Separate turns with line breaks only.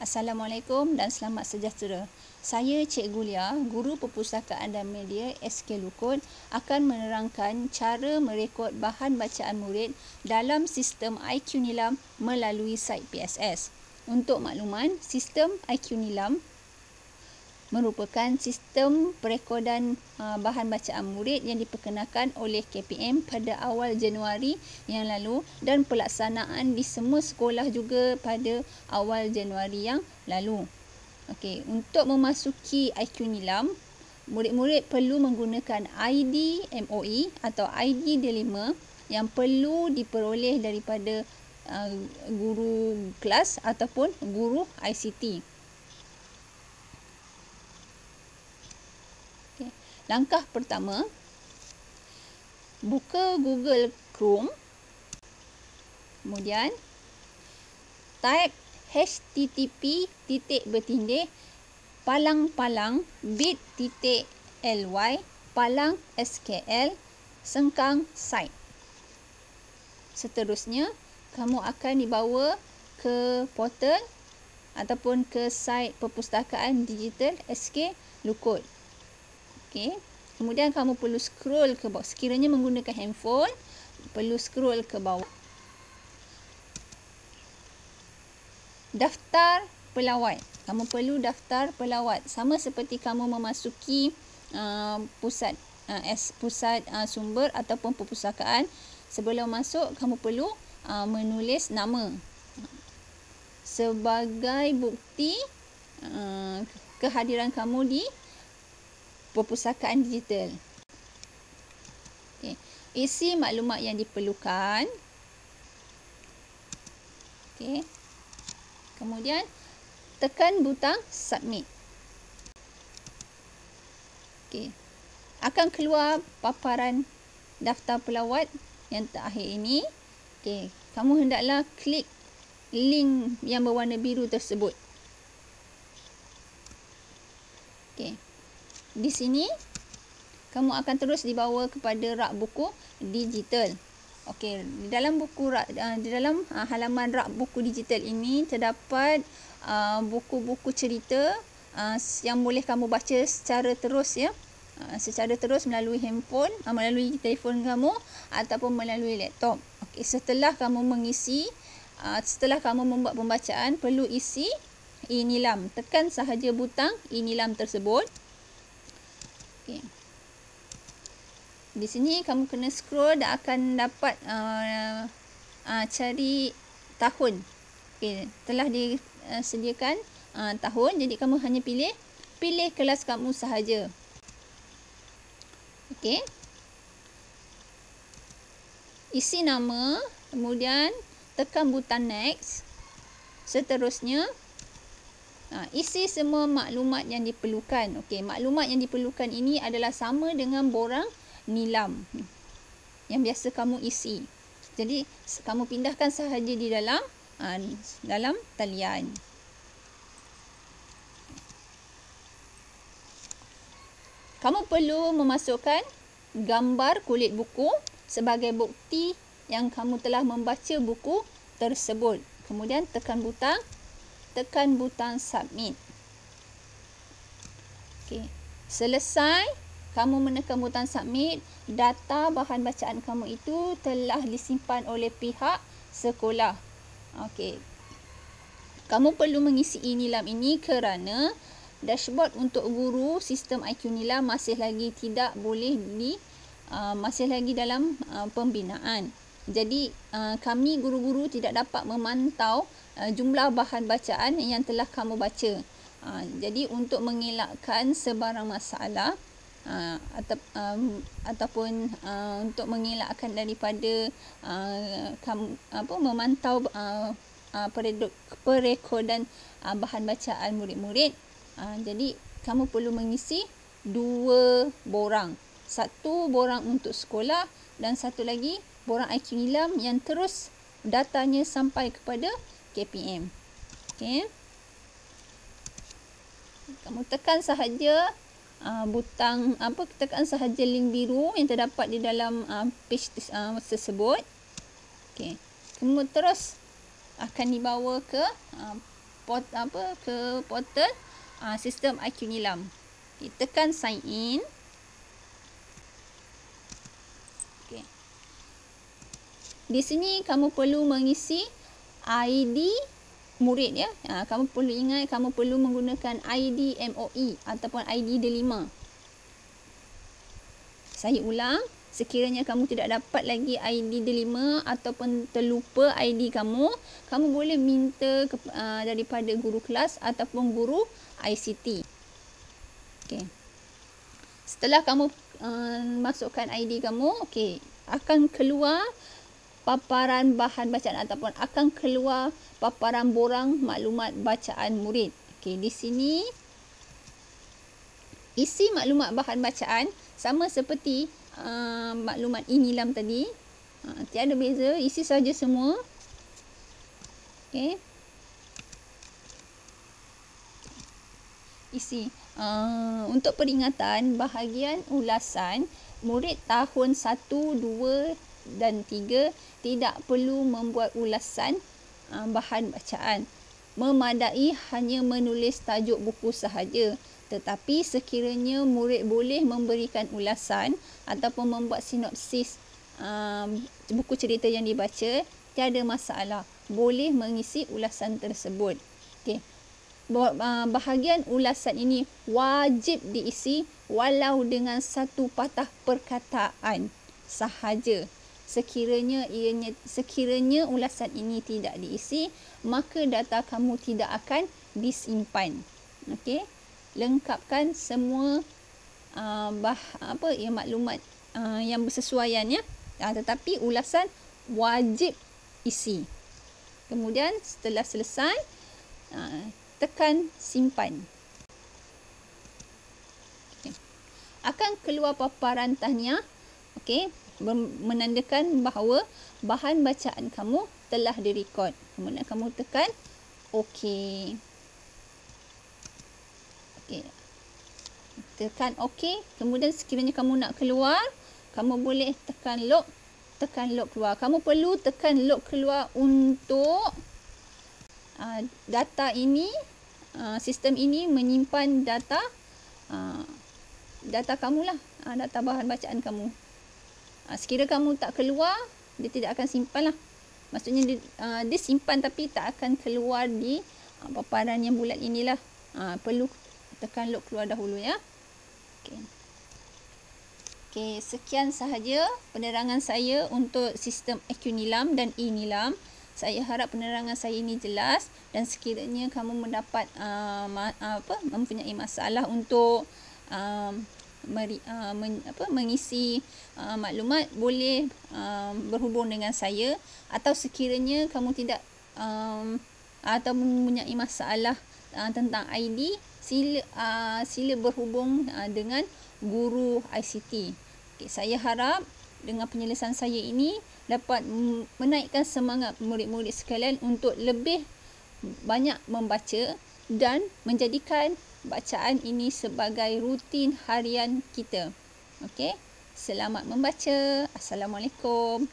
Assalamualaikum dan selamat sejahtera. Saya Cikgu Lia, Guru Perpustakaan dan Media SK Lukut, akan menerangkan cara merekod bahan bacaan murid dalam sistem IQ Nilam melalui site PSS. Untuk makluman, sistem IQ Nilam merupakan sistem perekodan bahan bacaan murid yang diperkenalkan oleh KPM pada awal Januari yang lalu dan pelaksanaan di semua sekolah juga pada awal Januari yang lalu. Okey, untuk memasuki IQ Nilam, murid-murid perlu menggunakan ID MOE atau ID D5 yang perlu diperoleh daripada guru kelas ataupun guru ICT. Langkah pertama, buka Google Chrome, kemudian type http://bit.ly/skl Seterusnya, kamu akan dibawa ke portal ataupun ke site perpustakaan digital SK Lukut. Okay. Kemudian kamu perlu scroll ke bawah. Sekiranya menggunakan handphone, perlu scroll ke bawah. Daftar pelawat. Kamu perlu daftar pelawat. Sama seperti kamu memasuki pusat sumber ataupun perpustakaan. Sebelum masuk, kamu perlu menulis nama sebagai bukti kehadiran kamu di perpustakaan digital. Okay. Isi maklumat yang diperlukan. Okay. Kemudian tekan butang submit. Okay. Akan keluar paparan daftar pelawat yang terakhir ini. Okay. Kamu hendaklah klik link yang berwarna biru tersebut. Okay. Di sini, kamu akan terus dibawa kepada rak buku digital. Okey, di dalam halaman rak buku digital ini terdapat buku-buku cerita yang boleh kamu baca secara terus ya. Secara terus melalui handphone, melalui telefon kamu ataupun melalui laptop. Okey, setelah kamu membuat pembacaan, perlu isi e-nilam. Tekan sahaja butang e-nilam tersebut. Okay. Di sini kamu kena scroll dan akan dapat cari tahun. Okay. Telah disediakan tahun, jadi kamu hanya pilih kelas kamu sahaja. Okey. Isi nama, kemudian tekan butang next. Seterusnya isi semua maklumat yang diperlukan. Okey, maklumat yang diperlukan ini adalah sama dengan borang nilam yang biasa kamu isi. Jadi, kamu pindahkan sahaja di dalam talian. Kamu perlu memasukkan gambar kulit buku sebagai bukti yang kamu telah membaca buku tersebut. Kemudian tekan butang submit. Okey. Selesai kamu menekan butang submit, data bahan bacaan kamu itu telah disimpan oleh pihak sekolah. Okey. Kamu perlu mengisi e-nilam ini kerana dashboard untuk guru sistem IQ Nilam masih lagi dalam pembinaan. Jadi kami guru-guru tidak dapat memantau jumlah bahan bacaan yang telah kamu baca. Jadi untuk mengelakkan sebarang masalah ataupun untuk mengelakkan daripada memantau perekodan bahan bacaan murid-murid, jadi kamu perlu mengisi 2 borang. Satu borang untuk sekolah dan satu lagi borang IQ Nilam yang terus datanya sampai kepada KPM. Okey. Kamu tekan sahaja tekan sahaja link biru yang terdapat di dalam page tersebut. Okey. Kamu terus akan dibawa ke portal sistem IQ Nilam. Okay, tekan sign in. Okay. Di sini kamu perlu mengisi ID murid ya. Kamu perlu ingat, kamu perlu menggunakan ID MOE ataupun ID D5. Saya ulang, sekiranya kamu tidak dapat lagi ID D5 ataupun terlupa ID kamu, kamu boleh minta daripada guru kelas ataupun guru ICT. Okay. Setelah kamu masukkan ID kamu, okay, akan keluar paparan bahan bacaan ataupun akan keluar paparan borang maklumat bacaan murid. Okay, di sini isi maklumat bahan bacaan sama seperti maklumat e-Nilam tadi. Tiada beza, isi saja semua. Okay. Isi. Untuk peringatan, bahagian ulasan, murid tahun 1, 2 dan 3 tidak perlu membuat ulasan bahan bacaan. Memadai hanya menulis tajuk buku sahaja. Tetapi sekiranya murid boleh memberikan ulasan ataupun membuat sinopsis buku cerita yang dibaca, tiada masalah. Boleh mengisi ulasan tersebut. Okay. Bahagian ulasan ini wajib diisi walau dengan satu patah perkataan sahaja. Sekiranya ulasan ini tidak diisi, maka data kamu tidak akan disimpan. Okey, lengkapkan semua maklumat yang bersesuaian ya. Tetapi ulasan wajib isi. Kemudian setelah selesai, tekan simpan. Okay. Akan keluar paparan tahniah, okey, menandakan bahawa bahan bacaan kamu telah direkod. Kemudian kamu tekan okey. Okey. Tekan okey. Kemudian sekiranya kamu nak keluar, kamu boleh tekan lock keluar. Kamu perlu tekan lock keluar untuk data ini, sistem ini menyimpan data kamu lah, data bahan bacaan kamu. Sekiranya kamu tak keluar, dia tidak akan simpan lah. Maksudnya dia simpan tapi tak akan keluar di paparan yang bulat inilah. Perlu tekan lock keluar dahulu ya. Okey, sekian sahaja penerangan saya untuk sistem IQ Nilam dan e-Nilam. Saya harap penerangan saya ini jelas, dan sekiranya kamu mendapat mempunyai masalah untuk mengisi maklumat, boleh berhubung dengan saya. Atau sekiranya kamu tidak atau mempunyai masalah tentang ID, sila berhubung dengan guru ICT. Okay, saya harap dengan penyelesaian saya ini dapat menaikkan semangat murid-murid sekalian untuk lebih banyak membaca dan menjadikan bacaan ini sebagai rutin harian kita. Okey, selamat membaca. Assalamualaikum.